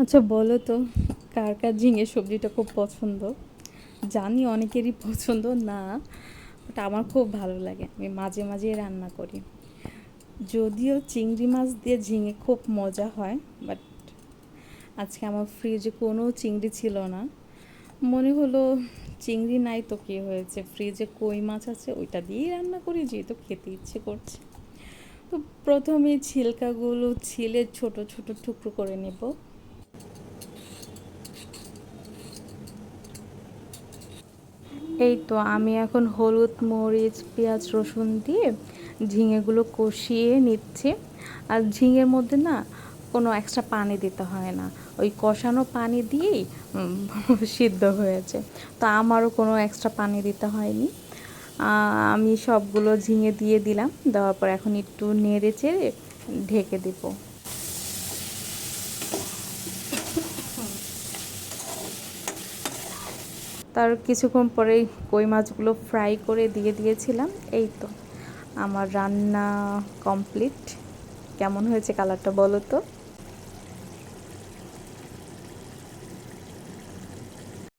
আচ্ছা বলো তো, কার কার ঝিঙে সবজিটা খুব পছন্দ? জানি অনেকেরই পছন্দ না, বাট আমার খুব ভালো লাগে। আমি মাঝে মাঝে রান্না করি। যদিও চিংড়ি মাছ দিয়ে ঝিঙে খুব মজা হয়, বাট আজকে আমার ফ্রিজে কোনো চিংড়ি ছিল না। মনে হলো চিংড়ি নাই তো কী হয়েছে, ফ্রিজে কই মাছ আছে, ওইটা দিয়েই রান্না করি, যেহেতু খেতে ইচ্ছে করছে। তো প্রথমে ছিলকাগুলো ছিলে ছোট ছোট টুকরো করে নেব। এই তো আমি এখন হলুদ, মরিচ, পেঁয়াজ, রসুন দিয়ে ঝিঙেগুলো কষিয়ে নিচ্ছি। আর ঝিঙের মধ্যে না কোনো এক্সট্রা পানি দিতে হয় না, ওই কষানো পানি দিয়েই সিদ্ধ হয়েছে। তো আমারও কোনো এক্সট্রা পানি দিতে হয়নি। আমি সবগুলো ঝিঙে দিয়ে দিলাম, দেওয়ার পর এখন একটু নেড়ে চেড়ে ঢেকে দিব। তার কিছুক্ষণ পরেই কই মাছগুলো ফ্রাই করে দিয়ে দিয়েছিলাম। এই তো আমার রান্না কমপ্লিট। কেমন হয়েছে কালারটা বলো তো?